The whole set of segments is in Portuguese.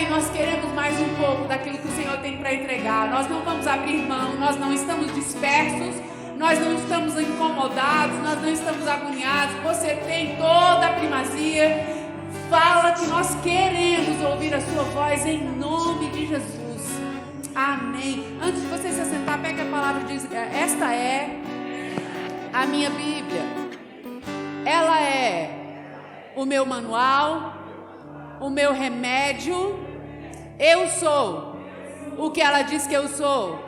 Pai, nós queremos mais um pouco daquilo que o Senhor tem para entregar. Nós não vamos abrir mão, nós não estamos dispersos, nós não estamos incomodados, nós não estamos agoniados. Você tem toda a primazia. Fala que nós queremos ouvir a sua voz em nome de Jesus. Amém. Antes de você se assentar, pega a palavra e diz: esta é a minha Bíblia. Ela é o meu manual, o meu remédio. Eu sou o que ela diz que eu sou.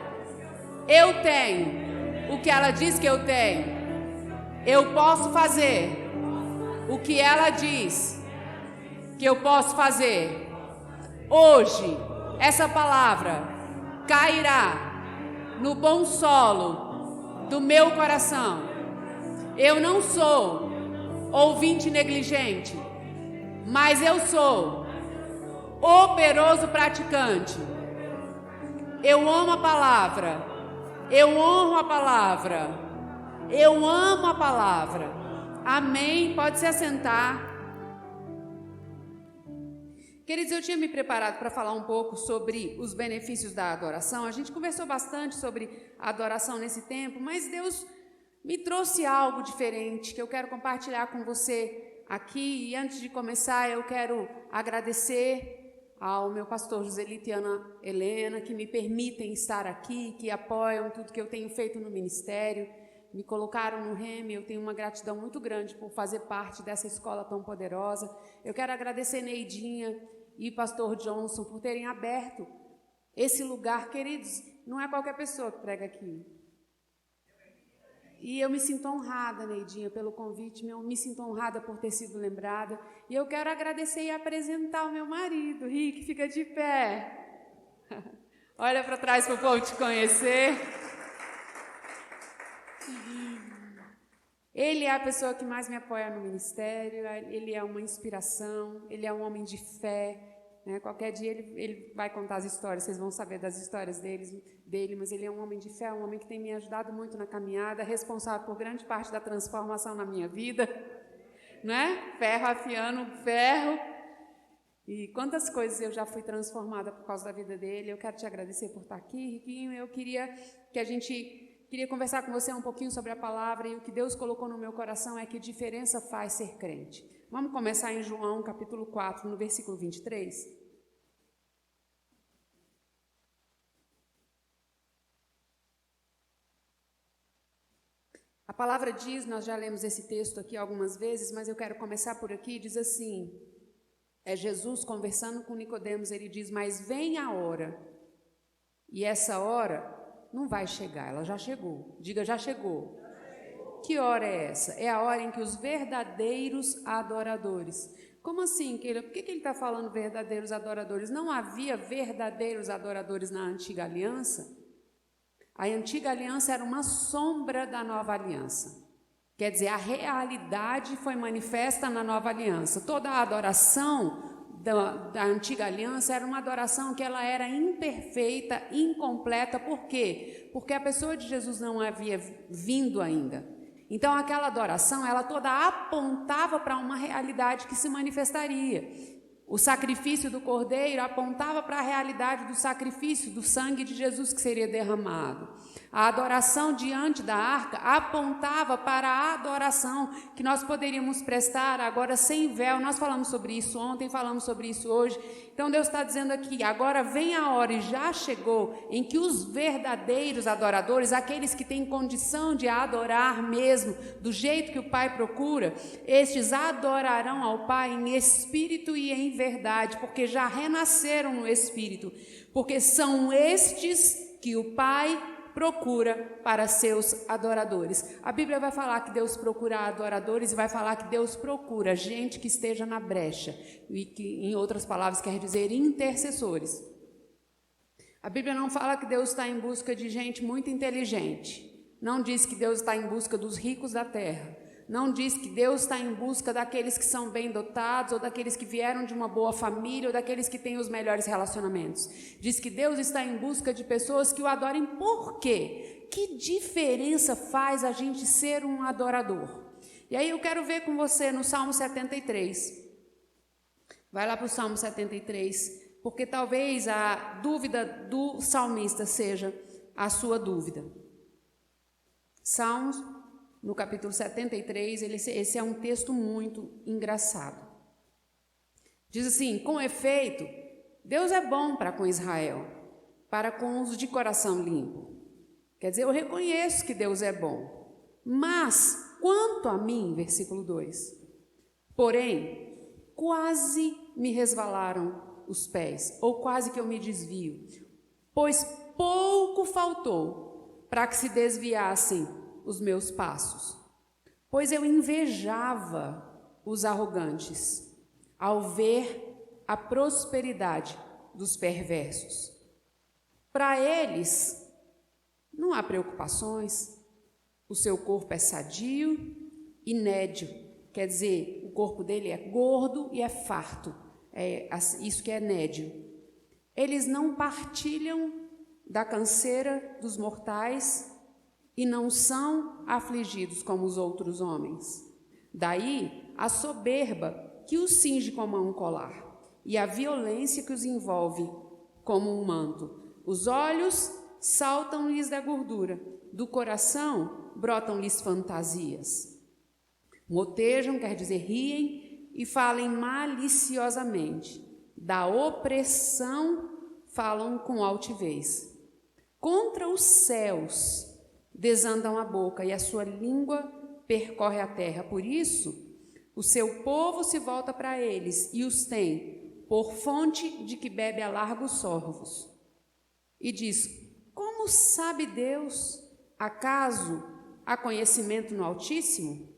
Eu tenho o que ela diz que eu tenho. Eu posso fazer o que ela diz que eu posso fazer. Hoje, essa palavra cairá no bom solo do meu coração. Eu não sou ouvinte negligente, mas eu sou operoso praticante. Eu amo a palavra, eu honro a palavra, eu amo a palavra. Amém? Pode se assentar. Queridos, eu tinha me preparado para falar um pouco sobre os benefícios da adoração. A gente conversou bastante sobre a adoração nesse tempo, mas Deus me trouxe algo diferente que eu quero compartilhar com você aqui. E antes de começar, eu quero agradecer ao meu pastor Joselito e Ana Helena, que me permitem estar aqui, que apoiam tudo que eu tenho feito no ministério, me colocaram no REM. Eu tenho uma gratidão muito grande por fazer parte dessa escola tão poderosa. Eu quero agradecer Neidinha e pastor Johnson por terem aberto esse lugar. Queridos, não é qualquer pessoa que prega aqui. E eu me sinto honrada, Neidinha, pelo convite, eu me sinto honrada por ter sido lembrada. E eu quero agradecer e apresentar o meu marido, Rick, fica de pé. Olha para trás para o povo te conhecer. Ele é a pessoa que mais me apoia no ministério, ele é uma inspiração, ele é um homem de fé. Né? Qualquer dia ele vai contar as histórias, vocês vão saber das histórias dele, mas ele é um homem de fé, um homem que tem me ajudado muito na caminhada, responsável por grande parte da transformação na minha vida, né? Ferro afiando ferro, e quantas coisas eu já fui transformada por causa da vida dele. Eu quero te agradecer por estar aqui, Riquinho. Eu queria conversar com você um pouquinho sobre a palavra, e o que Deus colocou no meu coração é que diferença faz ser crente. Vamos começar em João, capítulo 4, no versículo 23. A palavra diz, nós já lemos esse texto aqui algumas vezes, mas eu quero começar por aqui, diz assim, é Jesus conversando com Nicodemos, ele diz: mas vem a hora, e essa hora não vai chegar, ela já chegou. Diga, já chegou. Que hora é essa? É a hora em que os verdadeiros adoradores... Como assim, Keila? Por que ele está falando verdadeiros adoradores? Não havia verdadeiros adoradores na antiga aliança? A antiga aliança era uma sombra da nova aliança. Quer dizer, a realidade foi manifesta na nova aliança. Toda a adoração da antiga aliança era uma adoração que ela era imperfeita, incompleta. Por quê? Porque a pessoa de Jesus não havia vindo ainda. Então aquela adoração, ela toda apontava para uma realidade que se manifestaria. O sacrifício do cordeiro apontava para a realidade do sacrifício do sangue de Jesus que seria derramado. A adoração diante da arca apontava para a adoração que nós poderíamos prestar agora sem véu. Nós falamos sobre isso ontem, falamos sobre isso hoje. Então Deus está dizendo aqui, agora vem a hora, e já chegou, em que os verdadeiros adoradores, aqueles que têm condição de adorar mesmo, do jeito que o Pai procura, estes adorarão ao Pai em espírito e em verdade, porque já renasceram no espírito, porque são estes que o Pai procura para seus adoradores. A Bíblia vai falar que Deus procura adoradores e vai falar que Deus procura gente que esteja na brecha, e que, em outras palavras, quer dizer intercessores. A Bíblia não fala que Deus está em busca de gente muito inteligente, não diz que Deus está em busca dos ricos da terra, não diz que Deus está em busca daqueles que são bem dotados, ou daqueles que vieram de uma boa família, ou daqueles que têm os melhores relacionamentos. Diz que Deus está em busca de pessoas que o adorem. Por quê? Que diferença faz a gente ser um adorador? E aí eu quero ver com você no Salmo 73. Vai lá para o Salmo 73, porque talvez a dúvida do salmista seja a sua dúvida. Salmos, no capítulo 73, esse é um texto muito engraçado. Diz assim: com efeito, Deus é bom para com Israel, para com os de coração limpo. Quer dizer, eu reconheço que Deus é bom, mas quanto a mim, versículo 2, porém, quase me resvalaram os pés, ou quase que eu me desvio, pois pouco faltou para que se desviassem os meus passos, pois eu invejava os arrogantes ao ver a prosperidade dos perversos. Para eles não há preocupações, o seu corpo é sadio e nédio, quer dizer, o corpo dele é gordo e é farto, é isso que é nédio. Eles não partilham da canseira dos mortais e não são afligidos como os outros homens. Daí a soberba que os cinge como um colar e a violência que os envolve como um manto. Os olhos saltam-lhes da gordura, do coração brotam-lhes fantasias. Motejam, quer dizer, riem, e falem maliciosamente. Da opressão falam com altivez. Contra os céus desandam a boca, e a sua língua percorre a terra. Por isso, o seu povo se volta para eles e os tem por fonte de que bebe a largos sorvos. E diz: como sabe Deus? Acaso há conhecimento no Altíssimo?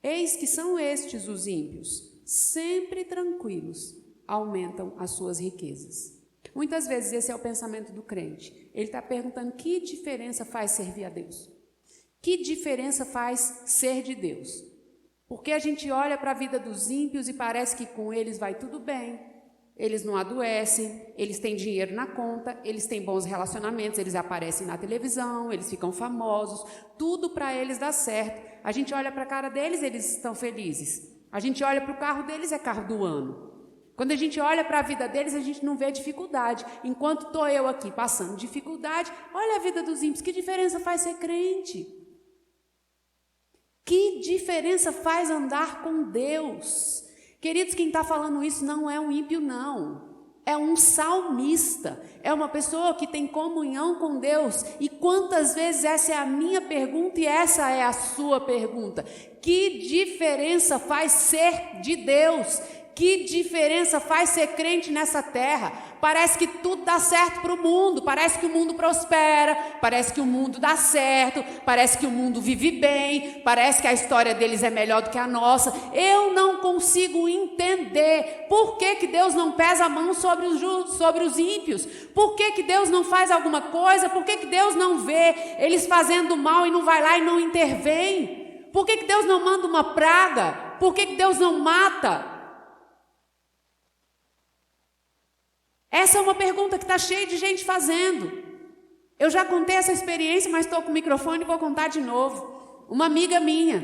Eis que são estes os ímpios, sempre tranquilos, aumentam as suas riquezas. Muitas vezes esse é o pensamento do crente. Ele está perguntando: que diferença faz servir a Deus? Que diferença faz ser de Deus? Porque a gente olha para a vida dos ímpios e parece que com eles vai tudo bem. Eles não adoecem, eles têm dinheiro na conta, eles têm bons relacionamentos, eles aparecem na televisão, eles ficam famosos, tudo para eles dá certo. A gente olha para a cara deles, eles estão felizes. A gente olha para o carro deles, é carro do ano. Quando a gente olha para a vida deles, a gente não vê dificuldade. Enquanto estou eu aqui passando dificuldade, olha a vida dos ímpios. Que diferença faz ser crente? Que diferença faz andar com Deus? Queridos, quem está falando isso não é um ímpio, não. É um salmista. É uma pessoa que tem comunhão com Deus. E quantas vezes essa é a minha pergunta e essa é a sua pergunta? Que diferença faz ser de Deus? Que diferença faz ser crente nessa terra? Parece que tudo dá certo para o mundo, parece que o mundo prospera, parece que o mundo dá certo, parece que o mundo vive bem, parece que a história deles é melhor do que a nossa. Eu não consigo entender por que Deus não pesa a mão sobre os ímpios, por que Deus não faz alguma coisa, por que Deus não vê eles fazendo mal e não vai lá e não intervém, por que Deus não manda uma praga, por que Deus não mata? Essa é uma pergunta que está cheia de gente fazendo. Eu já contei essa experiência, mas estou com o microfone e vou contar de novo. Uma amiga minha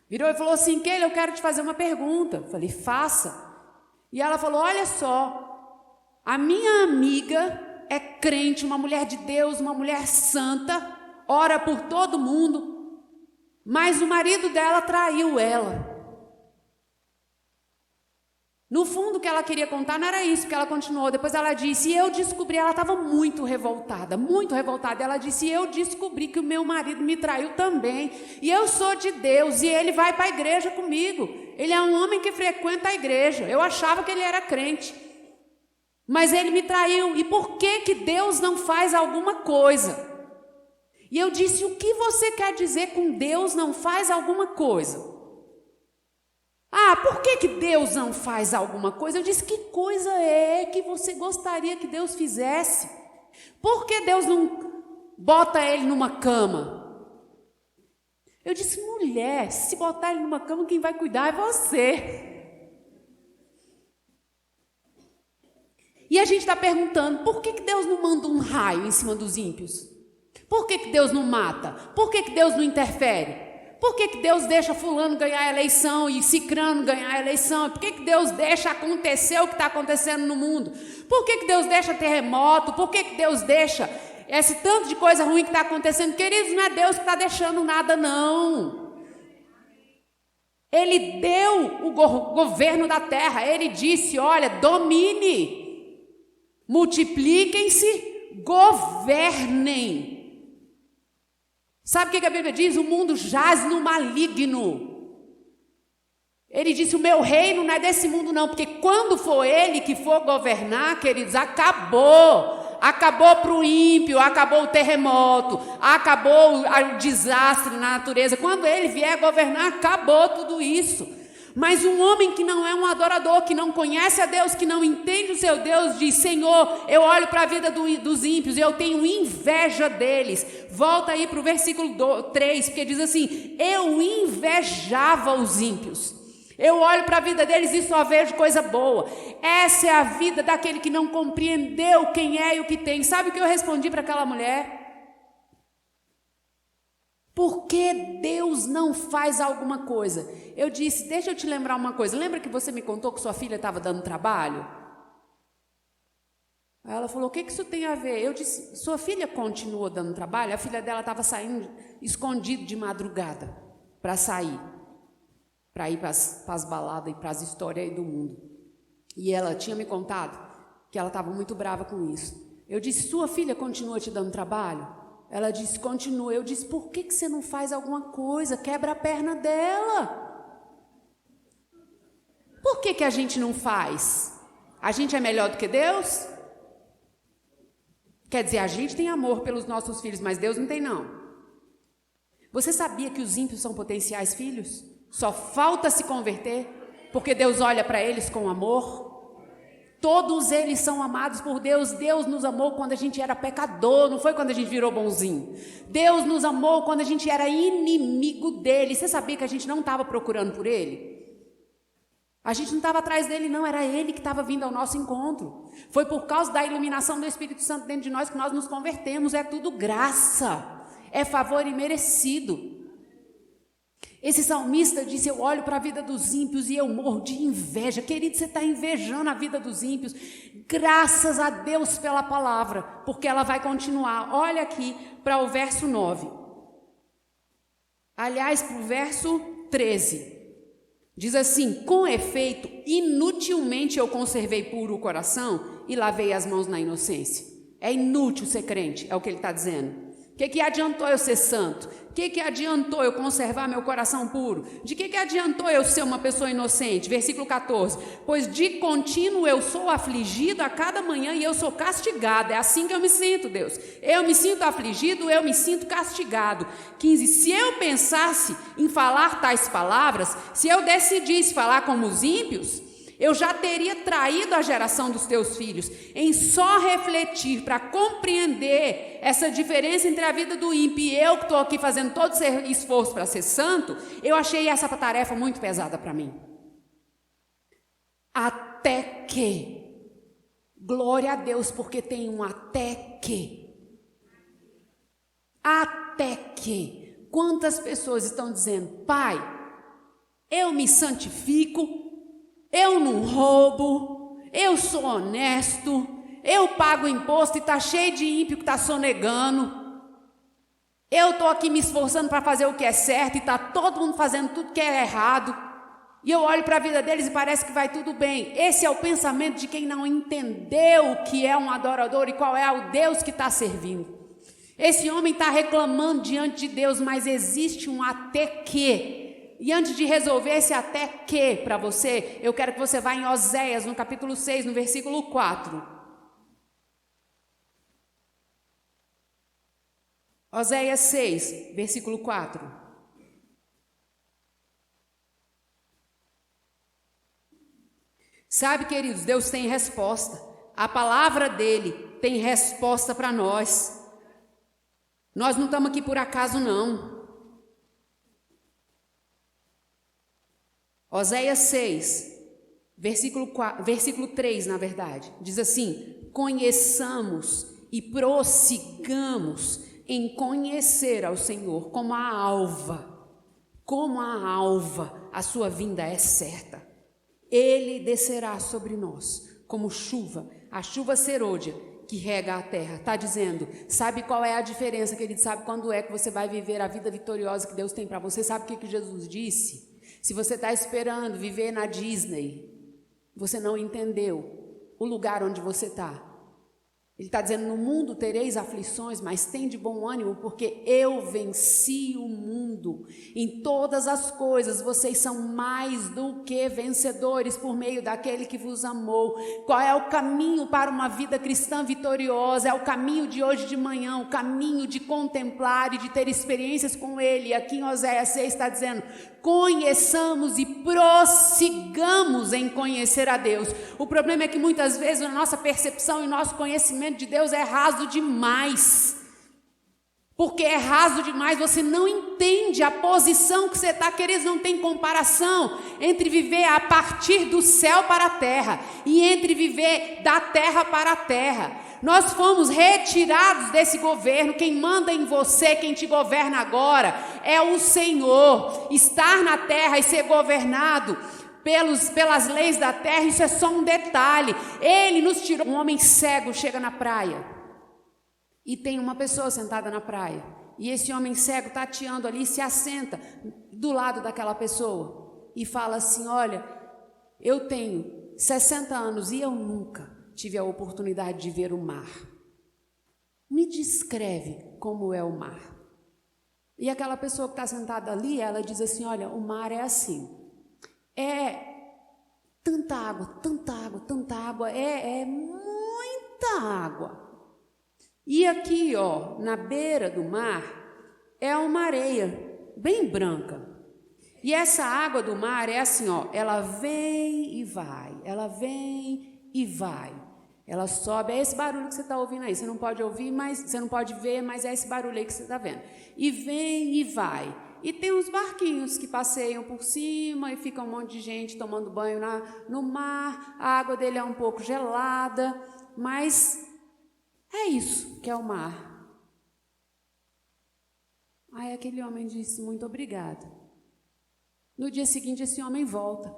virou e falou assim: Keila, eu quero te fazer uma pergunta. Eu falei: faça. E ela falou: olha só, a minha amiga é crente, uma mulher de Deus, uma mulher santa, ora por todo mundo, mas o marido dela traiu ela. No fundo, o que ela queria contar não era isso, porque ela continuou. Depois ela disse: e eu descobri, ela estava muito revoltada. Ela disse: e eu descobri que o meu marido me traiu também. E eu sou de Deus, e ele vai para a igreja comigo. Ele é um homem que frequenta a igreja. Eu achava que ele era crente. Mas ele me traiu. E por que Deus não faz alguma coisa? E eu disse: o que você quer dizer com Deus não faz alguma coisa? Ah, por que Deus não faz alguma coisa? Eu disse: que coisa é que você gostaria que Deus fizesse? Por que Deus não bota ele numa cama? Eu disse: mulher, se botar ele numa cama, quem vai cuidar é você. E a gente está perguntando: por que Deus não manda um raio em cima dos ímpios? Por que Deus não mata? Por que Deus não interfere? Por que Deus deixa fulano ganhar a eleição e cicrano ganhar a eleição? Por que Deus deixa acontecer o que está acontecendo no mundo? Por que Deus deixa terremoto? Por que Deus deixa esse tanto de coisa ruim que está acontecendo? Queridos, não é Deus que está deixando nada, não. Ele deu o governo da terra. Ele disse, olha, domine, multipliquem-se, governem. Sabe o que a Bíblia diz? O mundo jaz no maligno. Ele disse, o meu reino não é desse mundo não, porque quando for ele que for governar, queridos, acabou. Acabou para o ímpio, acabou o terremoto, acabou o desastre na natureza. Quando ele vier governar, acabou tudo isso. Mas um homem que não é um adorador, que não conhece a Deus, que não entende o seu Deus, diz, Senhor, eu olho para a vida dos ímpios e eu tenho inveja deles. Volta aí para o versículo 3, porque diz assim, eu invejava os ímpios. Eu olho para a vida deles e só vejo coisa boa. Essa é a vida daquele que não compreendeu quem é e o que tem. Sabe o que eu respondi para aquela mulher? Por que Deus não faz alguma coisa? Eu disse, deixa eu te lembrar uma coisa. Lembra que você me contou que sua filha estava dando trabalho? Aí ela falou, o que isso tem a ver? Eu disse, sua filha continuou dando trabalho? A filha dela estava saindo escondida de madrugada para sair. Para ir para as baladas e para as histórias aí do mundo. E ela tinha me contado que ela estava muito brava com isso. Eu disse, sua filha continua te dando trabalho? Ela disse, continua. Eu disse, por que você não faz alguma coisa? Quebra a perna dela. Por que a gente não faz? A gente é melhor do que Deus? Quer dizer, a gente tem amor pelos nossos filhos, mas Deus não tem não. Você sabia que os ímpios são potenciais filhos? Só falta se converter, porque Deus olha para eles com amor. Todos eles são amados por Deus. Deus nos amou quando a gente era pecador, não foi quando a gente virou bonzinho. Deus nos amou quando a gente era inimigo dele. Você sabia que a gente não estava procurando por ele? A gente não estava atrás dele não, era ele que estava vindo ao nosso encontro. Foi por causa da iluminação do Espírito Santo dentro de nós que nós nos convertemos. É tudo graça, é favor imerecido. Esse salmista disse, eu olho para a vida dos ímpios e eu morro de inveja. Querido, você está invejando a vida dos ímpios. Graças a Deus pela palavra, porque ela vai continuar. Olha aqui para o verso 9. Aliás, para o verso 13. Diz assim, com efeito, inutilmente eu conservei puro o coração e lavei as mãos na inocência. É inútil ser crente, é o que ele está dizendo. O que adiantou eu ser santo? O que adiantou eu conservar meu coração puro? De que adiantou eu ser uma pessoa inocente? Versículo 14. Pois de contínuo eu sou afligido a cada manhã e eu sou castigado. É assim que eu me sinto, Deus. Eu me sinto afligido, eu me sinto castigado. 15. Se eu pensasse em falar tais palavras, se eu decidisse falar como os ímpios, eu já teria traído a geração dos teus filhos. Em só refletir para compreender essa diferença entre a vida do ímpio e eu que estou aqui fazendo todo esse esforço para ser santo, eu achei essa tarefa muito pesada para mim. Até que, glória a Deus, porque tem um até que. Até que. Quantas pessoas estão dizendo, pai, eu me santifico, eu não roubo, eu sou honesto, eu pago imposto e está cheio de ímpio que está sonegando. Eu estou aqui me esforçando para fazer o que é certo e está todo mundo fazendo tudo que é errado. E eu olho para a vida deles e parece que vai tudo bem. Esse é o pensamento de quem não entendeu o que é um adorador e qual é o Deus que está servindo. Esse homem está reclamando diante de Deus, mas existe um até que. E antes de resolver esse até que para você, eu quero que você vá em Oséias, no capítulo 6, no versículo 4. Oséias 6, versículo 4. Sabe, queridos, Deus tem resposta. A palavra dele tem resposta para nós. Nós não estamos aqui por acaso, não. Oséias 6, versículo 3, na verdade, diz assim: conheçamos e prossigamos em conhecer ao Senhor como a alva como a alva, a sua vinda é certa. Ele descerá sobre nós como chuva, a chuva serôdia que rega a terra. Está dizendo, sabe qual é a diferença, querido? Sabe quando é que você vai viver a vida vitoriosa que Deus tem para você? Sabe o que Jesus disse? Se você está esperando viver na Disney, você não entendeu o lugar onde você está. Ele está dizendo, no mundo tereis aflições, mas tem de bom ânimo, porque eu venci o mundo. Em todas as coisas, vocês são mais do que vencedores por meio daquele que vos amou. Qual é o caminho para uma vida cristã vitoriosa? É o caminho de hoje de manhã, o caminho de contemplar e de ter experiências com Ele. Aqui em Oséias 6 está dizendo, conheçamos e prossigamos em conhecer a Deus. O problema é que muitas vezes a nossa percepção e nosso conhecimento de Deus é raso demais. Porque é raso demais, você não entende a posição que você está, queridos, não tem comparação entre viver a partir do céu para a terra e entre viver da terra para a terra. Nós fomos retirados desse governo. Quem manda em você, quem te governa agora, é o Senhor. Estar na terra e ser governado pelas leis da terra, isso é só um detalhe. Ele nos tirou. Um homem cego chega na praia e tem uma pessoa sentada na praia. E esse homem cego tateando ali se assenta do lado daquela pessoa e fala assim, olha, eu tenho 60 anos e eu nunca tive a oportunidade de ver o mar. Me descreve como é o mar. E aquela pessoa que está sentada ali, ela diz assim, olha, o mar é assim. É tanta água, tanta água, tanta água, é muita água. E aqui, ó, na beira do mar, é uma areia bem branca. E essa água do mar é assim, ó, ela vem e vai, ela vem e vai. Ela sobe, é esse barulho que você está ouvindo aí. Você não pode ouvir, mas você não pode ver, mas é esse barulho aí que você está vendo. E vem e vai. E tem uns barquinhos que passeiam por cima e fica um monte de gente tomando banho no mar. A água dele é um pouco gelada, mas é isso que é o mar. Aí aquele homem disse, muito obrigado. No dia seguinte, esse homem volta,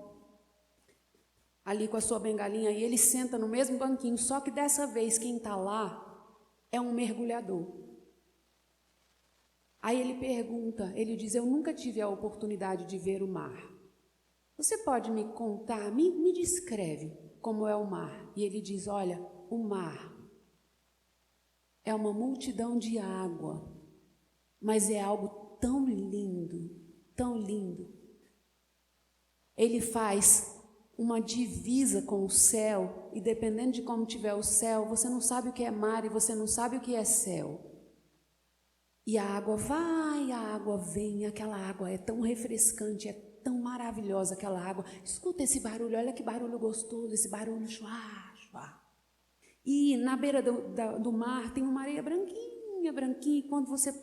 ali com a sua bengalinha, e ele senta no mesmo banquinho, só que dessa vez quem está lá é um mergulhador. Aí ele pergunta, ele diz, eu nunca tive a oportunidade de ver o mar. Você pode me contar, me descreve como é o mar. E ele diz, olha, o mar é uma multidão de água, mas é algo tão lindo, tão lindo. Ele faz uma divisa com o céu, e dependendo de como tiver o céu, você não sabe o que é mar e você não sabe o que é céu. E a água vai, a água vem, aquela água é tão refrescante, é tão maravilhosa aquela água. Escuta esse barulho, olha que barulho gostoso, esse barulho chuá, chuá. E na beira do mar tem uma areia branquinha, branquinha, e quando você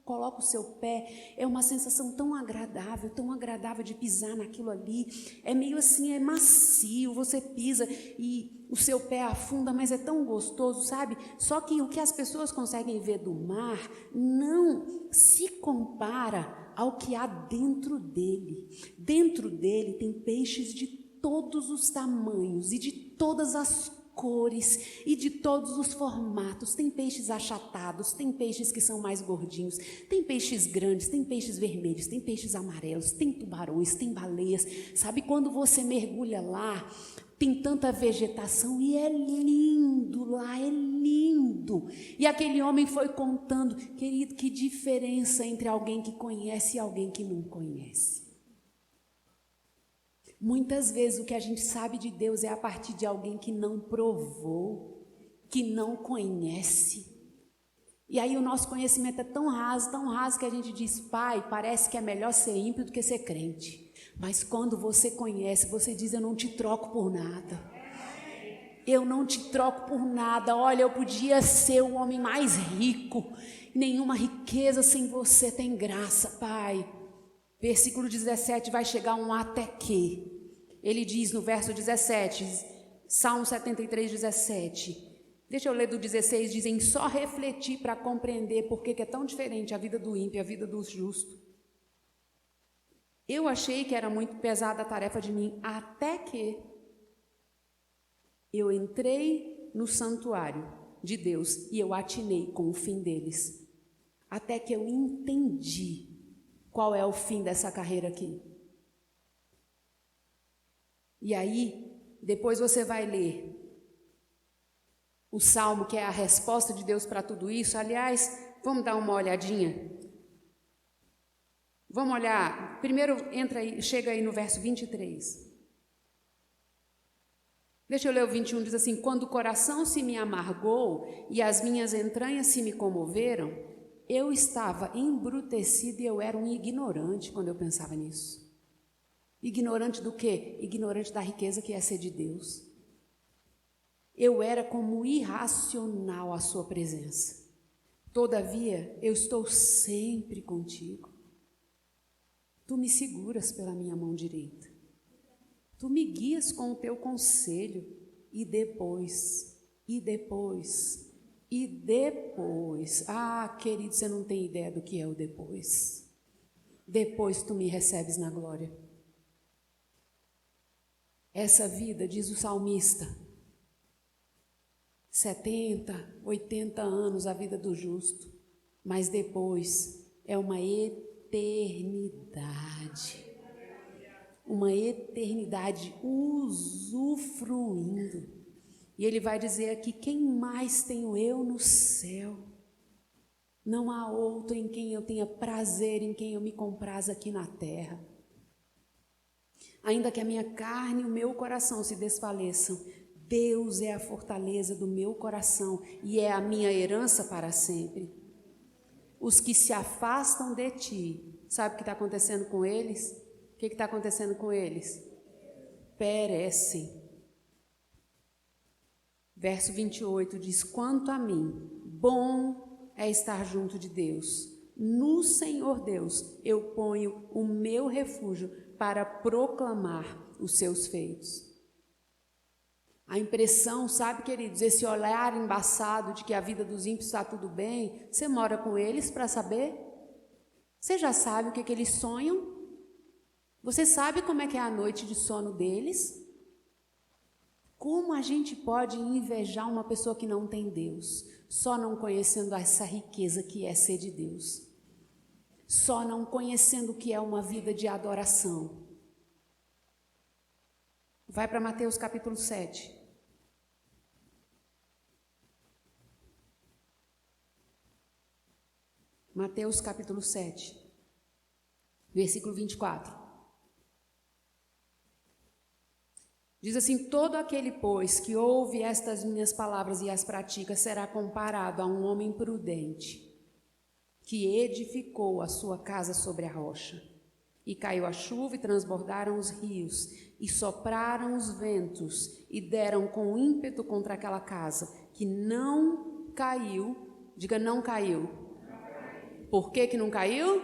coloca o seu pé, é uma sensação tão agradável de pisar naquilo ali. É meio assim, é macio, você pisa e o seu pé afunda, mas é tão gostoso, sabe? Só que o que as pessoas conseguem ver do mar não se compara ao que há dentro dele. Dentro dele tem peixes de todos os tamanhos e de todas as cores e de todos os formatos. Tem peixes achatados, tem peixes que são mais gordinhos, tem peixes grandes, tem peixes vermelhos, tem peixes amarelos, tem tubarões, tem baleias. Sabe, quando você mergulha lá, tem tanta vegetação e é lindo lá, é lindo. E aquele homem foi contando, querido, que diferença entre alguém que conhece e alguém que não conhece. Muitas vezes o que a gente sabe de Deus é a partir de alguém que não provou, que não conhece. E aí o nosso conhecimento é tão raso que a gente diz, pai, parece que é melhor ser ímpio do que ser crente. Mas quando você conhece, você diz, eu não te troco por nada. Eu não te troco por nada. Olha, eu podia ser o homem mais rico. Nenhuma riqueza sem você tem graça, pai. Versículo 17 vai chegar um até que. Ele diz no verso 17, Salmo 73, 17. Deixa eu ler do 16, dizem, só refletir para compreender por que é tão diferente a vida do ímpio e a vida do justo. Eu achei que era muito pesada a tarefa de mim, até que eu entrei no santuário de Deus e eu atinei com o fim deles. Até que eu entendi qual é o fim dessa carreira aqui. E aí, depois você vai ler o Salmo, que é a resposta de Deus para tudo isso. Aliás, vamos dar uma olhadinha. Vamos olhar. Primeiro, chega aí no verso 23. Deixa eu ler o 21, diz assim: quando o coração se me amargou e as minhas entranhas se me comoveram, eu estava embrutecido e eu era um ignorante quando eu pensava nisso. Ignorante do quê? Ignorante da riqueza que é ser de Deus. Eu era como irracional à sua presença. Todavia, eu estou sempre contigo. Tu me seguras pela minha mão direita. Tu me guias com o teu conselho. E depois. Ah, querido, você não tem ideia do que é o depois. Depois tu me recebes na glória. Essa vida, diz o salmista, 70, 80 anos a vida do justo, mas depois é uma eternidade. Uma eternidade usufruindo. E ele vai dizer aqui: quem mais tenho eu no céu? Não há outro em quem eu tenha prazer, em quem eu me compraza aqui na terra. Ainda que a minha carne e o meu coração se desfaleçam, Deus é a fortaleza do meu coração e é a minha herança para sempre. Os que se afastam de ti, sabe o que está acontecendo com eles? O que está acontecendo com eles? Perecem. Verso 28 diz: quanto a mim, bom é estar junto de Deus. No Senhor Deus eu ponho o meu refúgio para proclamar os seus feitos. A impressão, sabe, queridos, esse olhar embaçado de que a vida dos ímpios está tudo bem, você mora com eles para saber? Você já sabe o que eles sonham? Você sabe como é que é a noite de sono deles? Como a gente pode invejar uma pessoa que não tem Deus, só não conhecendo essa riqueza que é ser de Deus? Só não conhecendo o que é uma vida de adoração. Vai para Mateus capítulo 7. Mateus capítulo 7, versículo 24. Diz assim: todo aquele, pois, que ouve estas minhas palavras e as pratica, será comparado a um homem prudente, que edificou a sua casa sobre a rocha. E caiu a chuva, e transbordaram os rios, e sopraram os ventos, e deram com ímpeto contra aquela casa, que não caiu. Diga: não caiu. Por que não caiu?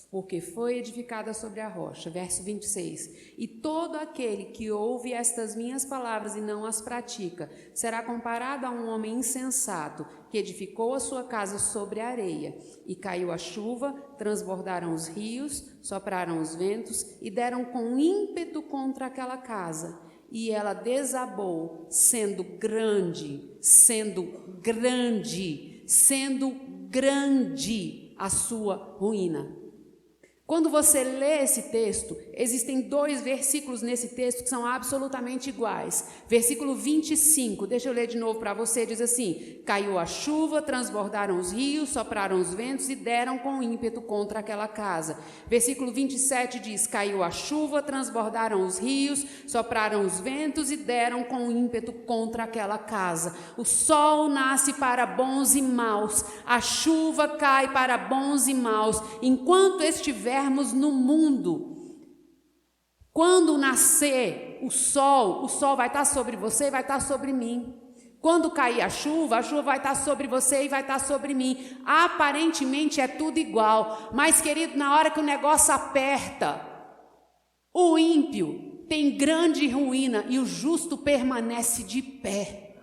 Porque foi edificada sobre a rocha. Verso 26. E todo aquele que ouve estas minhas palavras e não as pratica, será comparado a um homem insensato, que edificou a sua casa sobre a areia. E caiu a chuva, transbordaram os rios, sopraram os ventos, e deram com ímpeto contra aquela casa. E ela desabou, sendo grande a sua ruína. Quando você lê esse texto, existem 2 versículos nesse texto que são absolutamente iguais. Versículo 25, deixa eu ler de novo para você, diz assim: caiu a chuva, transbordaram os rios, sopraram os ventos e deram com ímpeto contra aquela casa. Versículo 27 diz: caiu a chuva, transbordaram os rios, sopraram os ventos e deram com ímpeto contra aquela casa. O sol nasce para bons e maus, a chuva cai para bons e maus, enquanto estiver no mundo. Quando nascer o sol vai estar sobre você e vai estar sobre mim. Quando cair a chuva vai estar sobre você e vai estar sobre mim. Aparentemente é tudo igual, mas, querido, na hora que o negócio aperta, o ímpio tem grande ruína e o justo permanece de pé.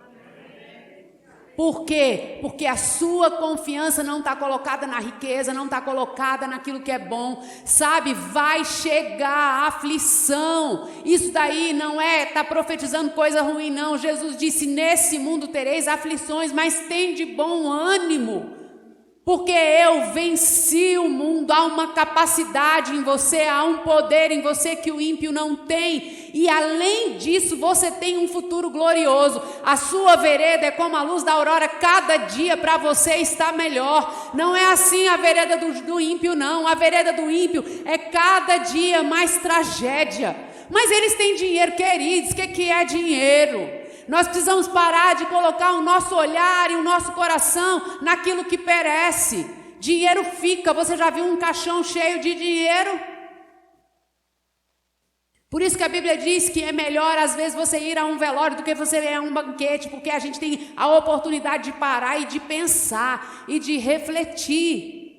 Por quê? Porque a sua confiança não está colocada na riqueza, não está colocada naquilo que é bom, sabe? Vai chegar a aflição. Isso daí não é tá profetizando coisa ruim, não. Jesus disse: nesse mundo tereis aflições, mas tem de bom ânimo. Porque eu venci o mundo. Há uma capacidade em você, há um poder em você que o ímpio não tem. E além disso, você tem um futuro glorioso. A sua vereda é como a luz da aurora, cada dia para você está melhor. Não é assim a vereda do ímpio, não. A vereda do ímpio é cada dia mais tragédia. Mas eles têm dinheiro, queridos. O que é dinheiro? Nós precisamos parar de colocar o nosso olhar e o nosso coração naquilo que perece. Dinheiro fica. Você já viu um caixão cheio de dinheiro? Por isso que a Bíblia diz que é melhor às vezes você ir a um velório do que você ir a um banquete, porque a gente tem a oportunidade de parar e de pensar e de refletir.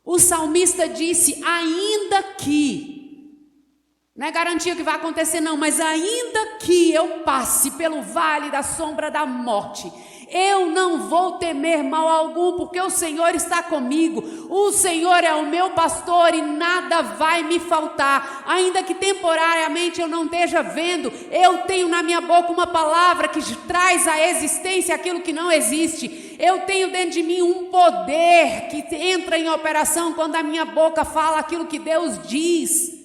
O salmista disse: ainda que, não é garantia que vai acontecer não, mas ainda que eu passe pelo vale da sombra da morte, eu não vou temer mal algum, porque o Senhor está comigo. O Senhor é o meu pastor e nada vai me faltar. Ainda que temporariamente eu não esteja vendo, eu tenho na minha boca uma palavra que traz à existência aquilo que não existe. Eu tenho dentro de mim um poder que entra em operação quando a minha boca fala aquilo que Deus diz.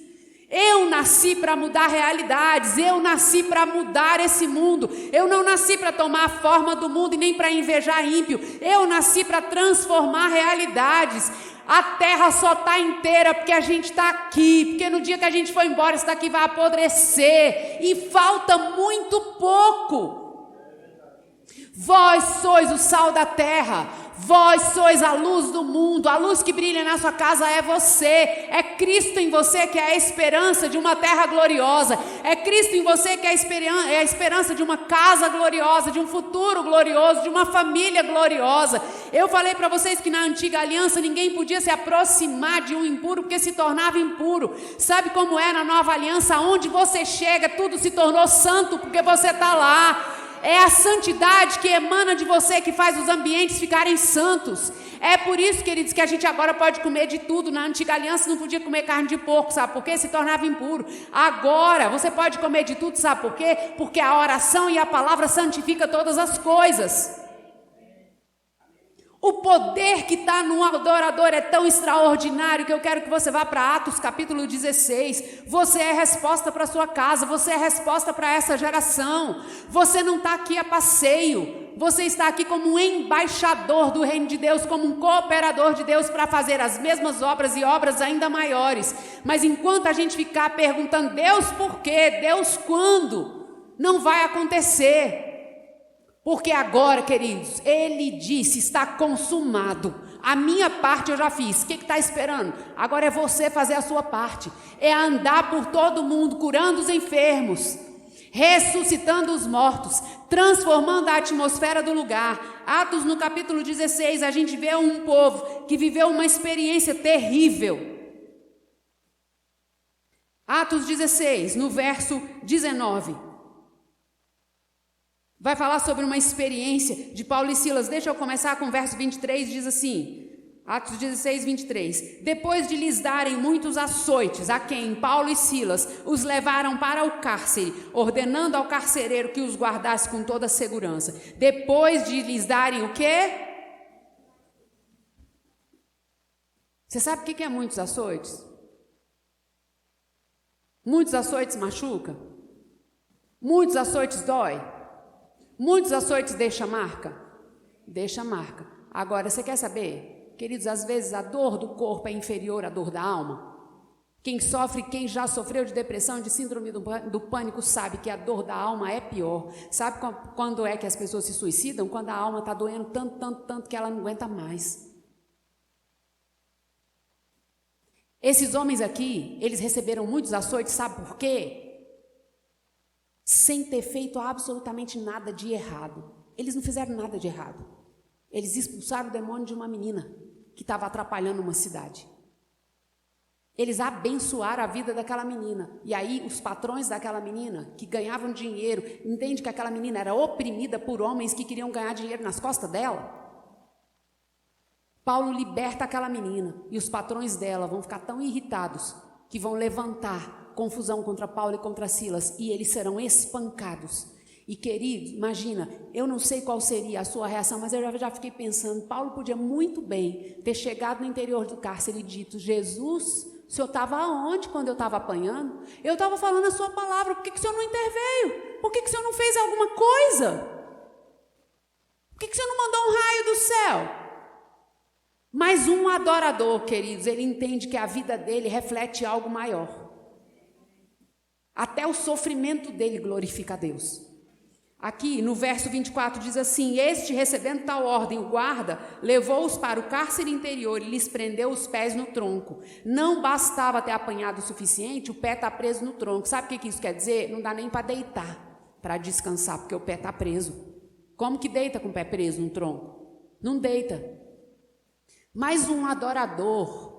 Eu nasci para mudar realidades, eu nasci para mudar esse mundo. Eu não nasci para tomar a forma do mundo e nem para invejar ímpio. Eu nasci para transformar realidades. A terra só está inteira porque a gente está aqui, porque no dia que a gente for embora, isso daqui vai apodrecer, e falta muito pouco. Vós sois o sal da terra, vós sois a luz do mundo. A luz que brilha na sua casa é você. É Cristo em você que é a esperança de uma terra gloriosa. É Cristo em você que é a esperança de uma casa gloriosa, de um futuro glorioso, de uma família gloriosa. Eu falei para vocês que na antiga aliança ninguém podia se aproximar de um impuro porque se tornava impuro. Sabe como é na nova aliança? Onde você chega, tudo se tornou santo porque você está lá. É a santidade que emana de você que faz os ambientes ficarem santos. É por isso, queridos, que a gente agora pode comer de tudo. Na antiga aliança não podia comer carne de porco, sabe por quê? Se tornava impuro. Agora você pode comer de tudo, sabe por quê? Porque a oração e a palavra santifica todas as coisas. O poder que está no adorador é tão extraordinário que eu quero que você vá para Atos capítulo 16. Você é resposta para a sua casa, você é resposta para essa geração. Você não está aqui a passeio, você está aqui como um embaixador do reino de Deus, como um cooperador de Deus para fazer as mesmas obras e obras ainda maiores. Mas enquanto a gente ficar perguntando, Deus por quê? Deus quando? Não vai acontecer. Porque agora, queridos, ele disse, está consumado. A minha parte eu já fiz. O que está esperando? Agora é você fazer a sua parte. É andar por todo mundo, curando os enfermos, ressuscitando os mortos, transformando a atmosfera do lugar. Atos no capítulo 16, a gente vê um povo que viveu uma experiência terrível. Atos 16, no verso 19. Vai falar sobre uma experiência de Paulo e Silas. Deixa eu começar com o verso 23, diz assim, Atos 16, 23. Depois de lhes darem muitos açoites, a quem Paulo e Silas os levaram para o cárcere, ordenando ao carcereiro que os guardasse com toda a segurança. Depois de lhes darem o quê? Você sabe o que é muitos açoites? Muitos açoites machuca? Muitos açoites dói? Muitos açoites deixa marca? Deixa marca. Agora, você quer saber? Queridos, às vezes a dor do corpo é inferior à dor da alma. Quem sofre, quem já sofreu de depressão, de síndrome do pânico, sabe que a dor da alma é pior. Sabe quando é que as pessoas se suicidam? Quando a alma está doendo tanto, tanto, tanto que ela não aguenta mais. Esses homens aqui, eles receberam muitos açoites, sabe por quê? Sem ter feito absolutamente nada de errado. Eles não fizeram nada de errado. Eles expulsaram o demônio de uma menina que estava atrapalhando uma cidade. Eles abençoaram a vida daquela menina. E aí os patrões daquela menina, que ganhavam dinheiro, entende que aquela menina era oprimida por homens que queriam ganhar dinheiro nas costas dela? Paulo liberta aquela menina e os patrões dela vão ficar tão irritados que vão levantar confusão contra Paulo e contra Silas e eles serão espancados. E querido, imagina, eu não sei qual seria a sua reação, mas eu já fiquei pensando, Paulo podia muito bem ter chegado no interior do cárcere e dito, Jesus, o senhor estava aonde quando eu estava apanhando? Eu estava falando a sua palavra, por que o senhor não interveio? Por que o senhor não fez alguma coisa? Por que o senhor não mandou um raio do céu? Mas um adorador, queridos, ele entende que a vida dele reflete algo maior. Até o sofrimento dele glorifica a Deus. Aqui no verso 24 diz assim, este recebendo tal ordem, o guarda levou-os para o cárcere interior e lhes prendeu os pés no tronco. Não bastava ter apanhado o suficiente, o pé está preso no tronco. Sabe o que isso quer dizer? Não dá nem para deitar, para descansar, porque o pé está preso. Como que deita com o pé preso no tronco? Não deita. Mas um adorador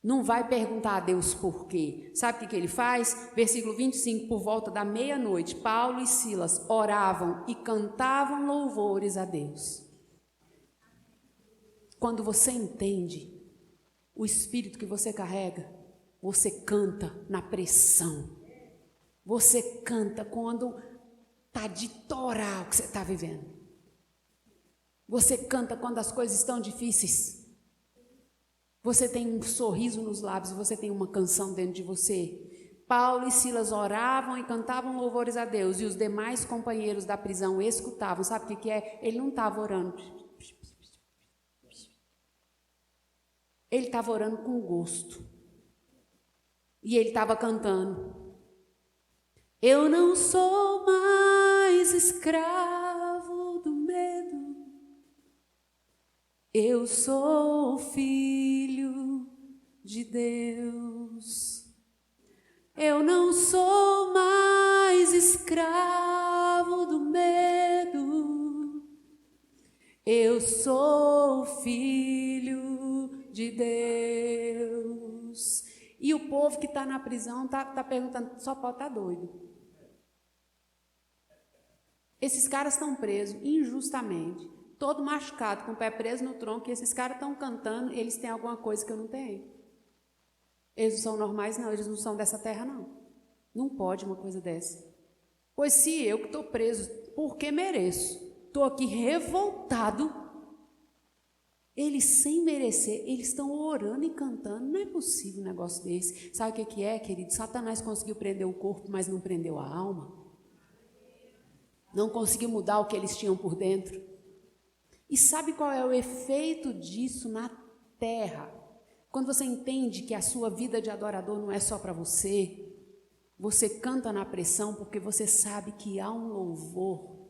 não vai perguntar a Deus por quê. Sabe o que ele faz? Versículo 25, por volta da meia-noite, Paulo e Silas oravam e cantavam louvores a Deus. Quando você entende o espírito que você carrega, você canta na pressão. Você canta quando está de torar o que você está vivendo. Você canta quando as coisas estão difíceis. Você tem um sorriso nos lábios, você tem uma canção dentro de você. Paulo e Silas oravam e cantavam louvores a Deus, e os demais companheiros da prisão escutavam. Sabe o que é? Ele não estava orando. Ele estava orando com gosto. E ele estava cantando. Eu não sou mais escravo do medo. Eu sou filho de Deus. Eu não sou mais escravo do medo. Eu sou filho de Deus. E o povo que está na prisão está perguntando, só pode estar doido. Esses caras estão presos injustamente. Todo machucado, com o pé preso no tronco, e esses caras estão cantando, eles têm alguma coisa que eu não tenho. Eles não são normais, não, eles não são dessa terra, não. Não pode uma coisa dessa. Pois se eu que estou preso, porque mereço, estou aqui revoltado, eles sem merecer, eles estão orando e cantando, não é possível um negócio desse. Sabe o que é, querido? Satanás conseguiu prender o corpo, mas não prendeu a alma. Não conseguiu mudar o que eles tinham por dentro. E sabe qual é o efeito disso na terra? Quando você entende que a sua vida de adorador não é só para você, você canta na pressão porque você sabe que há um louvor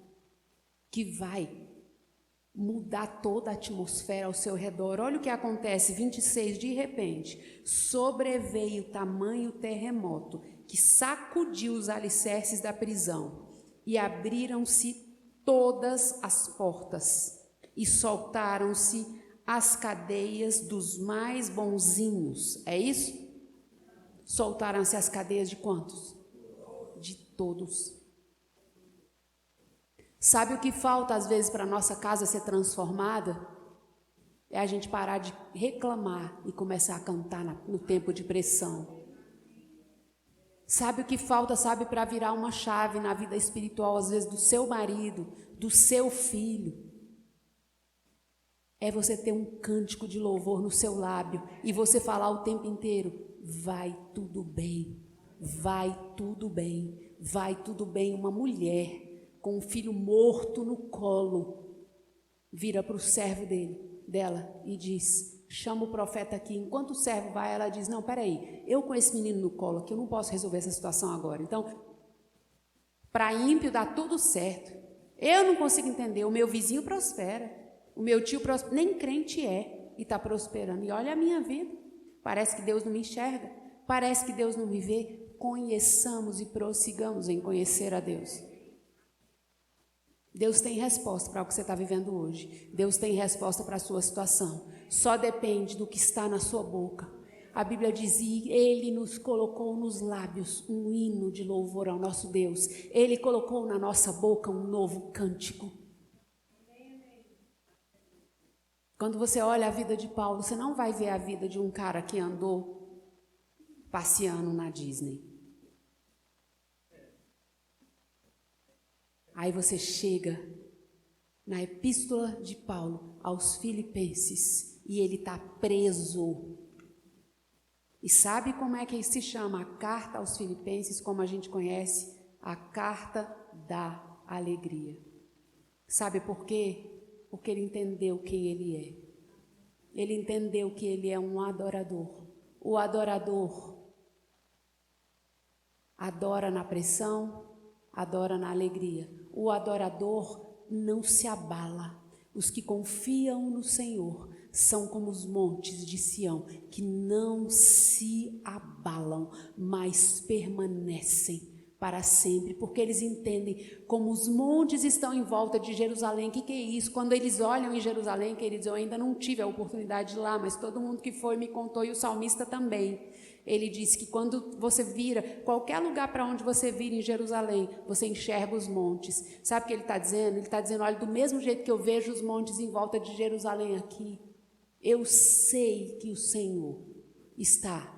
que vai mudar toda a atmosfera ao seu redor. Olha o que acontece, 26, de repente, sobreveio tamanho terremoto que sacudiu os alicerces da prisão e abriram-se todas as portas. E soltaram-se as cadeias dos mais bonzinhos. É isso? Soltaram-se as cadeias de quantos? De todos. Sabe o que falta às vezes para a nossa casa ser transformada? É a gente parar de reclamar e começar a cantar no tempo de pressão. Sabe o que falta, sabe, para virar uma chave na vida espiritual, às vezes do seu marido, do seu filho? É você ter um cântico de louvor no seu lábio e você falar o tempo inteiro, vai tudo bem, vai tudo bem, vai tudo bem. Uma mulher com um filho morto no colo vira para o servo dela e diz, chama o profeta aqui. Enquanto o servo vai, ela diz, não, peraí, eu com esse menino no colo aqui, eu não posso resolver essa situação agora. Então, para ímpio dá tudo certo. Eu não consigo entender, o meu vizinho prospera. O meu tio nem crente é e está prosperando. E olha a minha vida. Parece que Deus não me enxerga. Parece que Deus não me vê. Conheçamos e prossigamos em conhecer a Deus. Deus tem resposta para o que você está vivendo hoje. Deus tem resposta para a sua situação. Só depende do que está na sua boca. A Bíblia diz, e Ele nos colocou nos lábios um hino de louvor ao nosso Deus. Ele colocou na nossa boca um novo cântico. Quando você olha a vida de Paulo, você não vai ver a vida de um cara que andou passeando na Disney. Aí você chega na epístola de Paulo aos Filipenses e ele está preso. E sabe como é que se chama a carta aos Filipenses, como a gente conhece? A carta da alegria. Sabe por quê? Porque ele entendeu quem ele é. Ele entendeu que ele é um adorador. O adorador adora na pressão, adora na alegria. O adorador não se abala. Os que confiam no Senhor são como os montes de Sião, que não se abalam, mas permanecem para sempre, porque eles entendem como os montes estão em volta de Jerusalém. O que é isso? Quando eles olham em Jerusalém, queridos, eu ainda não tive a oportunidade de ir lá, mas todo mundo que foi me contou, e o salmista também. Ele disse que quando você vira, qualquer lugar para onde você vira em Jerusalém, você enxerga os montes. Sabe o que ele está dizendo? Ele está dizendo, olha, do mesmo jeito que eu vejo os montes em volta de Jerusalém aqui, eu sei que o Senhor está.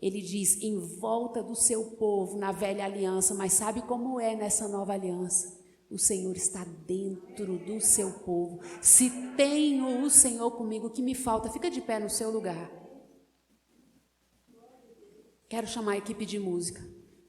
Ele diz, em volta do seu povo, na velha aliança, mas sabe como é nessa nova aliança? O Senhor está dentro do seu povo. Se tenho o Senhor comigo, o que me falta? Fica de pé no seu lugar. Quero chamar a equipe de música.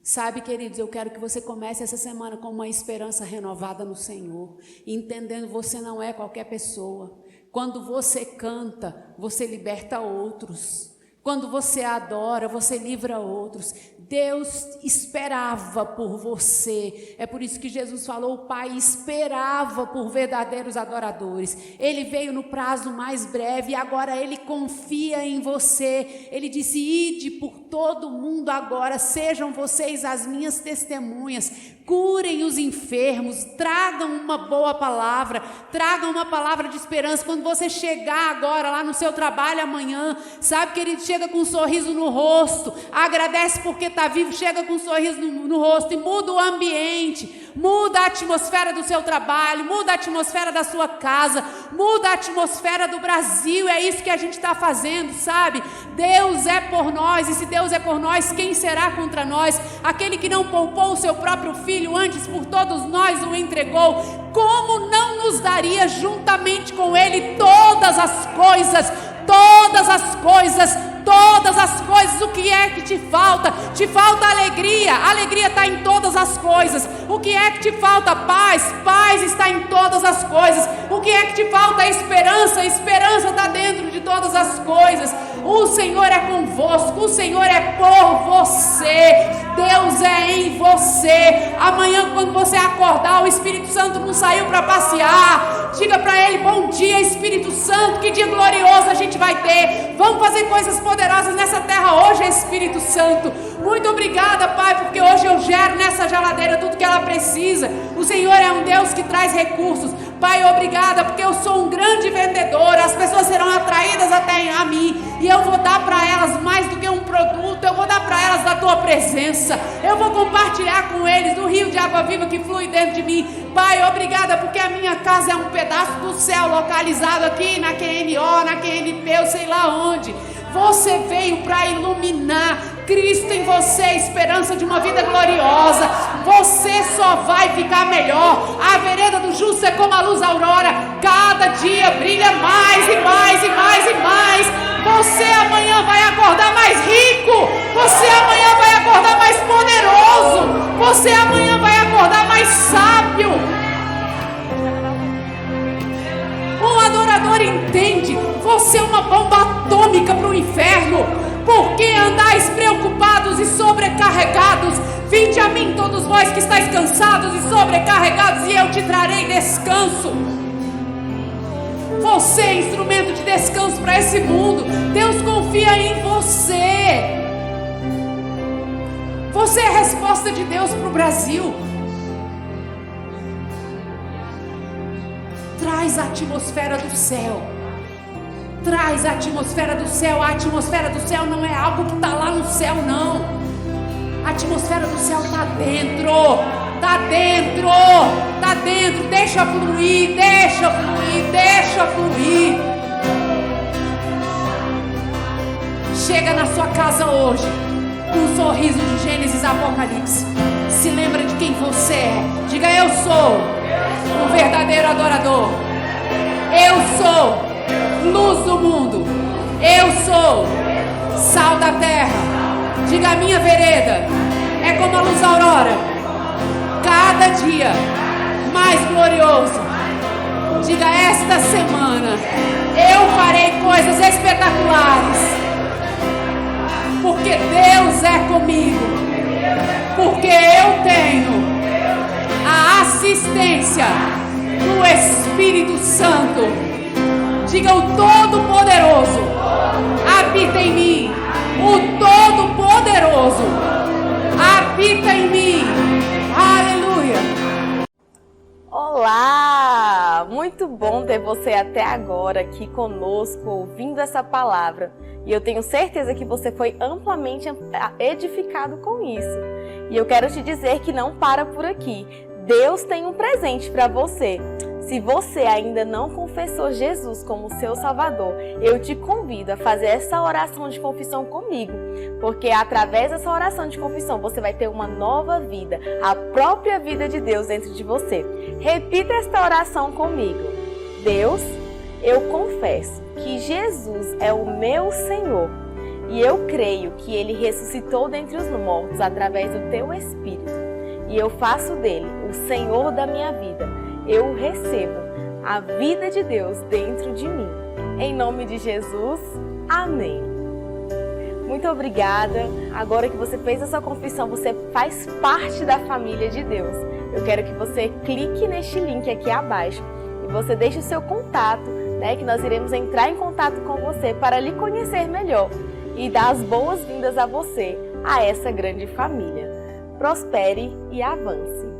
Sabe, queridos, eu quero que você comece essa semana com uma esperança renovada no Senhor, entendendo que você não é qualquer pessoa. Quando você canta, você liberta outros. Quando você adora, você livra outros. Deus esperava por você. É por isso que Jesus falou, o Pai esperava por verdadeiros adoradores. Ele veio no prazo mais breve e agora Ele confia em você. Ele disse, ide por todo mundo agora, sejam vocês as minhas testemunhas. Curem os enfermos, tragam uma boa palavra, tragam uma palavra de esperança. Quando você chegar agora lá no seu trabalho amanhã, sabe, querido, chega com um sorriso no rosto, agradece porque está vivo, chega com um sorriso no rosto e muda o ambiente, muda a atmosfera do seu trabalho, muda a atmosfera da sua casa, muda a atmosfera do Brasil. É isso que a gente está fazendo, sabe? Deus é por nós, e se Deus é por nós, quem será contra nós? Aquele que não poupou o seu próprio filho, antes por todos nós o entregou, como não nos daria juntamente com ele todas as coisas? Todas as coisas, todas as coisas. O que é que te falta? Te falta alegria. A alegria está em todas as coisas. O que é que te falta? Paz. Paz está em todas as coisas. O que é que te falta? Esperança. Esperança está dentro de todas as coisas. O Senhor é convosco, o Senhor é por você, Deus é em você. Amanhã, quando você acordar, o Espírito Santo não saiu para passear, diga para ele, bom dia Espírito Santo, que dia glorioso a gente vai ter, vamos fazer coisas poderosas nessa terra hoje, Espírito Santo. Muito obrigada, Pai, porque hoje eu gero nessa geladeira tudo que ela precisa. O Senhor é um Deus que traz recursos. Pai, obrigada, porque eu sou um grande vendedor. As pessoas serão atraídas até a mim, e eu vou dar para elas mais do que um produto. Eu vou dar para elas da tua presença. Eu vou compartilhar com eles do rio de água viva que flui dentro de mim. Pai, obrigada, porque a minha casa é um pedaço do céu, localizado aqui na QNO, na QNP, eu sei lá onde. Você veio para iluminar. Cristo em você, esperança de uma vida gloriosa. Você só vai ficar melhor. A vereda do justo é como a luz da aurora, cada dia brilha mais e mais e mais e mais. Você amanhã vai acordar mais rico. Você amanhã vai acordar mais poderoso. Você amanhã vai acordar mais sábio. Um adorador entende, você é uma bomba atômica para o inferno. Por que andais preocupados e sobrecarregados? Vinde a mim todos vós que estáis cansados e sobrecarregados, e eu te trarei descanso. Você é instrumento de descanso para esse mundo. Deus confia em você. Você é a resposta de Deus para o Brasil. Traz a atmosfera do céu. Traz a atmosfera do céu. A atmosfera do céu não é algo que está lá no céu, não. A atmosfera do céu está dentro. Está dentro. Está dentro. Deixa fluir, deixa fluir, deixa fluir. Chega na sua casa hoje com um sorriso de Gênesis Apocalipse. Se lembra de quem você é. Diga: eu sou um verdadeiro adorador. Eu sou luz do mundo. Eu sou sal da terra. Diga: a minha vereda é como a luz da aurora, cada dia mais glorioso. Diga: esta semana eu farei coisas espetaculares, porque Deus é comigo, porque eu tenho a assistência do Espírito Santo. Diga: o Todo-Poderoso habita em mim. O Todo-Poderoso habita em mim. Aleluia. Olá! Muito bom ter você até agora aqui conosco, ouvindo essa palavra. E eu tenho certeza que você foi amplamente edificado com isso. E eu quero te dizer que não para por aqui. Deus tem um presente para você. Se você ainda não confessou Jesus como seu Salvador, eu te convido a fazer essa oração de confissão comigo, porque através dessa oração de confissão você vai ter uma nova vida, a própria vida de Deus dentro de você. Repita esta oração comigo. Deus, eu confesso que Jesus é o meu Senhor e eu creio que Ele ressuscitou dentre os mortos através do Teu Espírito e eu faço dele o Senhor da minha vida. Eu recebo a vida de Deus dentro de mim. Em nome de Jesus, amém. Muito obrigada. Agora que você fez a sua confissão, você faz parte da família de Deus. Eu quero que você clique neste link aqui abaixo e você deixe o seu contato, que nós iremos entrar em contato com você para lhe conhecer melhor e dar as boas-vindas a você, a essa grande família. Prospere e avance.